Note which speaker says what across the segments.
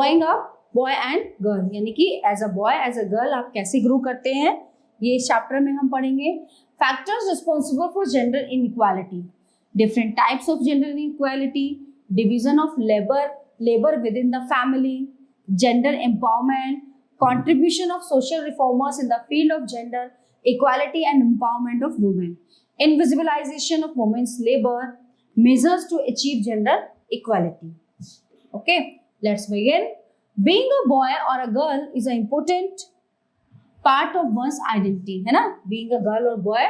Speaker 1: Growing up boy and girl, यानी कि as a boy as a girl आप कैसे ग्रो करते हैं, ये इस चैप्टर में हम पढ़ेंगे। Factors responsible for gender inequality, different types of gender inequality, division of labour with in the family, gender empowerment, contribution of social reformers in the field of gender equality and empowerment of women, invisibilization of women's labor, measures to achieve gender equality. Okay, let's begin. Being a boy or a girl is an important part of one's identity, है ना? Being a girl or boy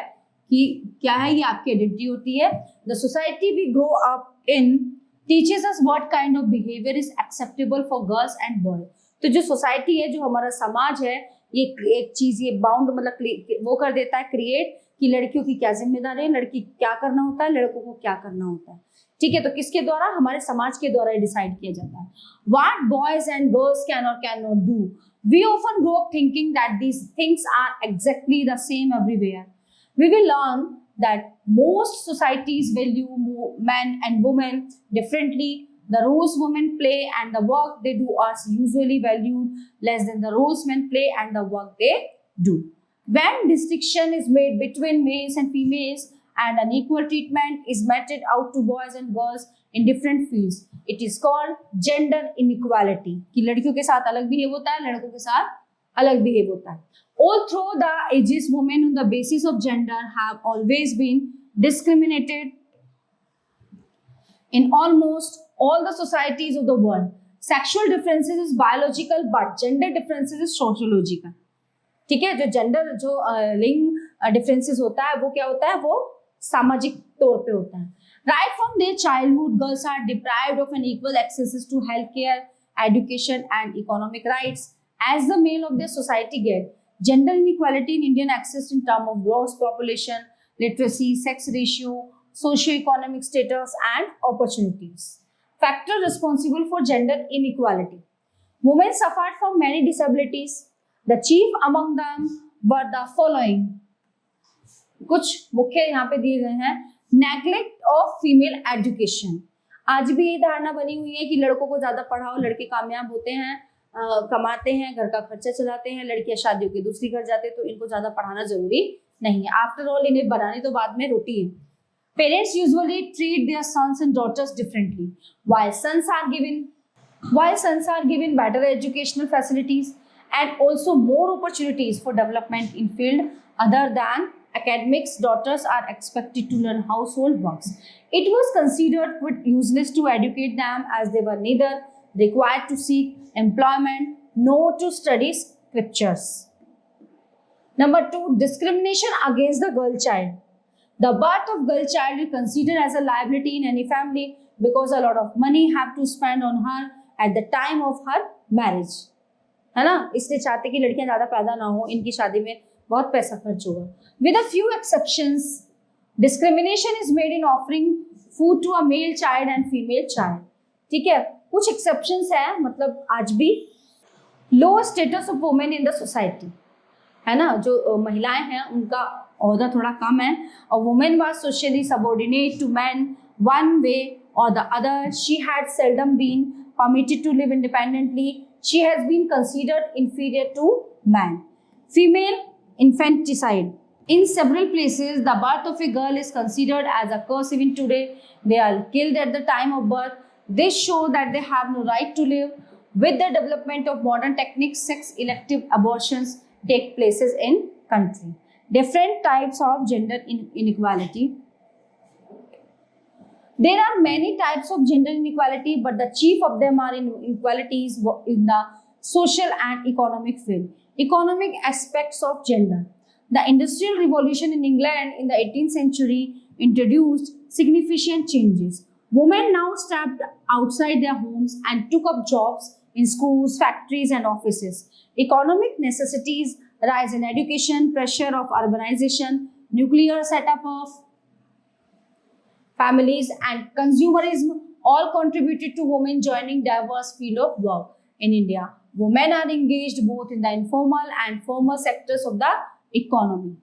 Speaker 1: कि क्या है, ये आपकी identity होती है. The society we grow up in teaches us what kind of behavior is acceptable for girls and boys. तो जो सोसाइटी है, जो हमारा समाज है, ये एक चीज ये बाउंड मतलब वो कर देता है क्रिएट कि लड़कियों की क्या जिम्मेदारी है, लड़की क्या करना होता है, लड़कों को क्या करना होता है. ठीक है, तो किसके द्वारा? हमारे समाज के द्वारा डिसाइड किया जाता है. What boys and girls can or can not do. We often grow up thinking that these things are exactly the same everywhere. We will learn that most societies value men and women differently. The roles women play and the work they do are usually valued less than the roles men play and the work they do. When distinction is made between males and females and an equal treatment is meted out to boys and girls in different fields, it is called gender inequality. कि लड़कियों के साथ अलग behave होता है, लड़कों के साथ अलग बिहेव होता है. All through the ages, women on the basis of gender have always been discriminated in almost all the societies of the world. Sexual differences is biological but gender differences is sociological. ठीक है, जो gender जो लिंग differences होता है वो क्या होता है, वो सामाजिक तौर पे होता है. Right from their childhood girls are deprived of an equal access to health care, education and economic rights as the male of their society get. Gender inequality in Indian exists in term of gross population, literacy, sex ratio, socio-economic status and opportunities. Factor responsible for gender inequality. Women suffered from many disabilities. The chief among them were the following. कुछ मुख्य यहाँ पे दिए गए हैं. Neglect of female education. आज भी ये धारणा बनी हुई है कि लड़कों को ज्यादा पढ़ाओ, लड़के कामयाब होते हैं, कमाते हैं, घर का खर्चा चलाते हैं, लड़कियां शादियों के दूसरी घर जाते हैं, तो इनको ज्यादा पढ़ाना जरूरी नहीं है. आफ्टर ऑल इन्हें बनानी तो बाद में रोटी है. Parents usually treat their sons and daughters differently. While sons are given better educational facilities and also more opportunities for development in field other than academics, daughters are expected to learn household works. It was considered quite useless to educate them as they were neither required to seek employment nor to study scriptures. Number 2, discrimination against the girl child. The birth of girl child is considered as a liability in any family because a lot of money have to spend on her at the time of her marriage. है ना? इसलिए चाहते कि लड़कियां ज्यादा पैदा ना हो, इनकी शादी में बहुत पैसा खर्च होगा. With a few exceptions, discrimination is made in offering food to a male child and female child. ठीक है, कुछ exceptions है, मतलब आज भी low status of women in the society, है ना? जो महिलाएं हैं उनका औहदा थोड़ा कम है. A woman was socially subordinate to men one way or the other. She had seldom been permitted to live independently. She has been considered inferior to man. Female infanticide. In several places, the birth of a girl is considered as a curse even today. They are killed at the time of birth. This shows that they have no right to live. With the development of modern techniques, sex elective abortions take places in country. Different types of gender inequality. There are many types of gender inequality, but the chief of them are inequalities in the social and economic field. Economic aspects of gender. The Industrial Revolution in England in the 18th century introduced significant changes. Women now stepped outside their homes and took up jobs in schools, factories, and offices. Economic necessities, rise in education, pressure of urbanization, nuclear setup of families, and consumerism all contributed to women joining diverse field of work. In India, women are engaged both in the informal and formal sectors of the economy.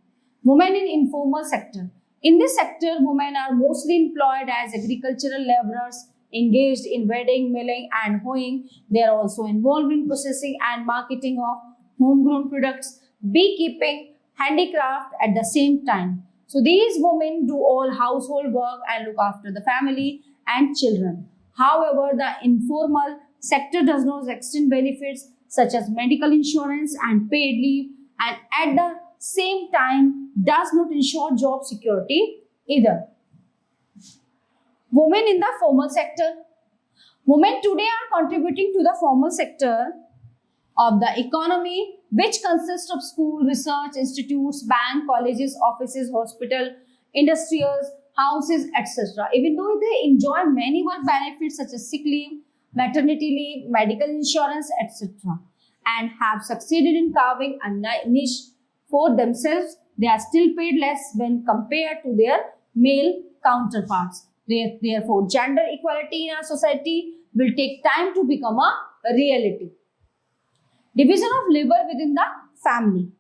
Speaker 1: Women in informal sector. In this sector, women are mostly employed as agricultural laborers, engaged in wedding, milling, and hoeing. They are also involved in processing and marketing of homegrown products, beekeeping, handicraft at the same time. So these women do all household work and look after the family and children. However, the informal sector does not extend benefits such as medical insurance and paid leave, and at the same time does not ensure job security either. Women in the formal sector. Women today are contributing to the formal sector of the economy, which consists of school, research institutes, bank, colleges, offices, hospital, industrials, houses, etc. Even though they enjoy many work benefits such as sick leave, maternity leave, medical insurance, etc., and have succeeded in carving a niche for themselves, they are still paid less when compared to their male counterparts. Therefore, gender equality in our society will take time to become a reality. Division of labor within the family.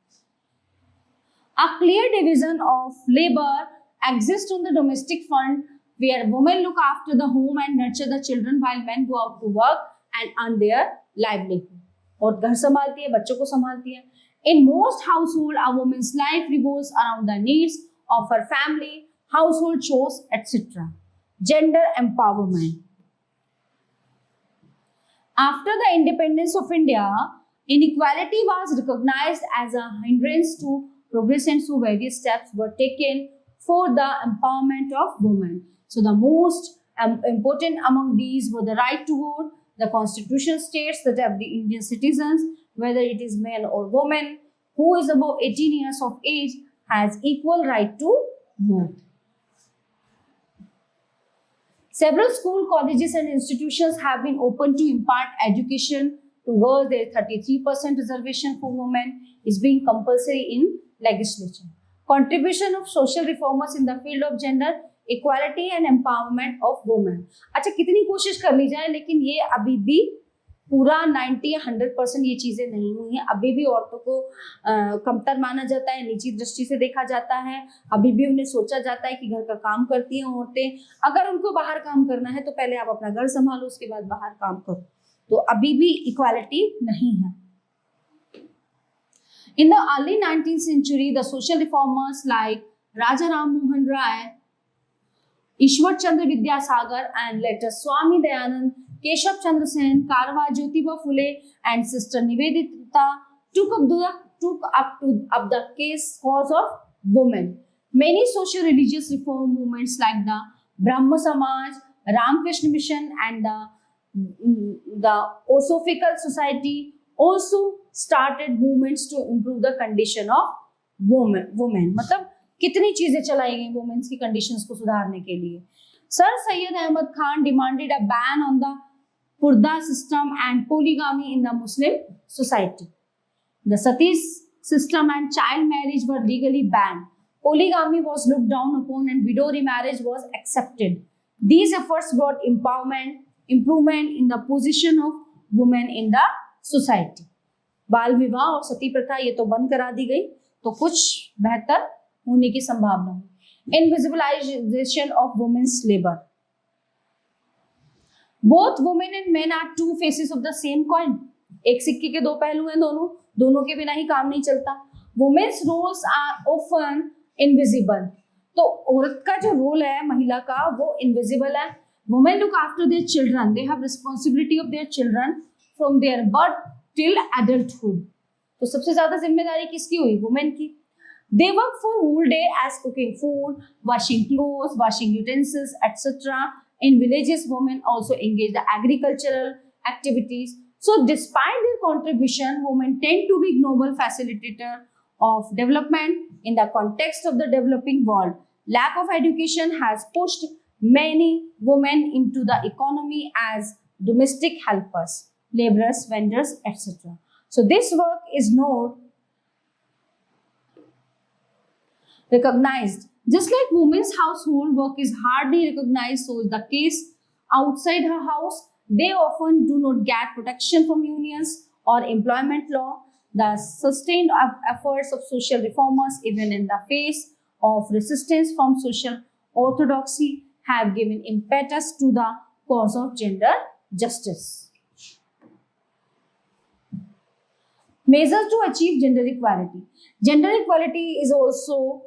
Speaker 1: A clear division of labor exists on the domestic front, where women look after the home and nurture the children while men go out to work and earn their livelihood. और घर संभालती है, बच्चों को संभालती है. In most households, a woman's life revolves around the needs of her family, household chores, etc. Gender empowerment. After the independence of India, inequality was recognized as a hindrance to progress, and so various steps were taken for the empowerment of women. So the most important among these were the right to vote. The constitution states that every Indian citizen, whether it is man or woman, who is above 18 years of age, has equal right to vote. Several school, colleges and institutions have been opened to impart education to girls. Their 33% reservation for women is being compulsory in legislature. Contribution of social reformers in the field of gender equality and empowerment of women. अच्छा, कितनी कोशिश कर ली जाए, लेकिन ये अभी भी पूरा 90 या 100% ये चीजें नहीं हुई हैं. अभी भी औरतों को कमतर माना जाता है, नीची दृष्टि से देखा जाता है. अभी भी उन्हें सोचा जाता है कि घर का काम करती हैं औरतें. अगर उनको बाहर काम करना है तो पहले आप अपना घर संभालो, उसके बाद बाहर काम करो. तो अभी भी इक्वालिटी नहीं है. In the early 19th century, the social reformers like Raja Ram Mohan Rai, Ishwar Chandra Vidyasagar, and later Swami Dayanand, Keshav Chandra Sen, Karwa Jyotiba Phule, and Sister Nivedita took up the cause of women. Many social religious reform movements like the Brahma Samaj, Ramakrishna Mission, and the Osophical Society also started movements to improve the condition of women. मतलब कितनी चीजें चलाई गई women's की conditions को सुधारने के लिए. Sir Syed Ahmed Khan demanded a ban on the purdah system and polygamy in the Muslim society. The sati system and child marriage were legally banned. Polygamy was looked down upon and widow remarriage was accepted. These efforts brought improvement in the position of women in the society. बाल विवाह और सती प्रथा ये तो बंद करा दी गई, तो कुछ बेहतर होने की संभावना है. Invisibilization of women's labor. Both women and men are two faces of the same coin. एक सिक्के के दो पहलू हैं, दोनों के बिना ही काम नहीं चलता. Women's roles are often invisible. तो औरत का जो रोल है महिला का वो इनविजिबल है. Women look after their children. They have responsibility of their children from their birth till adulthood. तो सबसे ज्यादा जिम्मेदारी किसकी हुई? वुमेन की. They work for whole day as cooking food, washing clothes, washing utensils, etc. In villages, women also engage the agricultural activities. So despite their contribution, women tend to be global facilitator of development in the context of the developing world. Lack of education has pushed many women into the economy as domestic helpers, laborers, vendors, etc. So this work is not recognized. Just like women's household work is hardly recognized, so is the case outside her house. They often do not get protection from unions or employment law. The sustained efforts of social reformers, even in the face of resistance from social orthodoxy, have given impetus to the cause of gender justice. Measures to achieve gender equality. Gender equality is also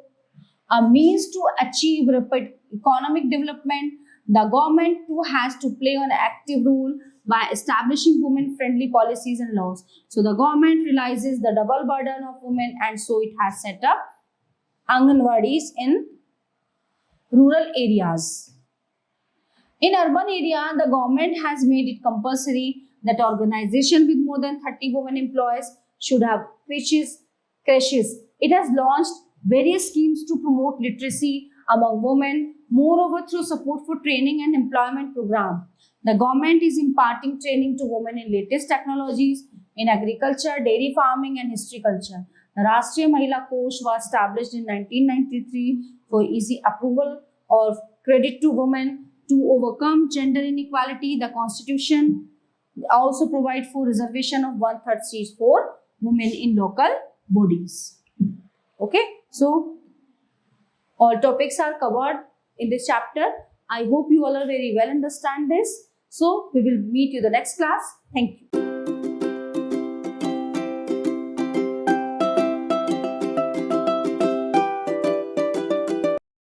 Speaker 1: a means to achieve rapid economic development. The government too has to play an active role by establishing women-friendly policies and laws. So the government realizes the double burden of women, and so it has set up Anganwadis in rural areas. In urban area, the government has made it compulsory that organization with more than 30 women employees should have creches. It has launched various schemes to promote literacy among women. Moreover, through support for training and employment program, the government is imparting training to women in latest technologies in agriculture, dairy farming, and historiculture. The Rashtriya Mahila Kosh was established in 1993 for easy approval or credit to women to overcome gender inequality. The Constitution also provides for reservation of 1/3 seats for women in local bodies. Okay, so all topics are covered in this chapter. I hope you all are very well understand this. So we will meet you the next class. Thank you.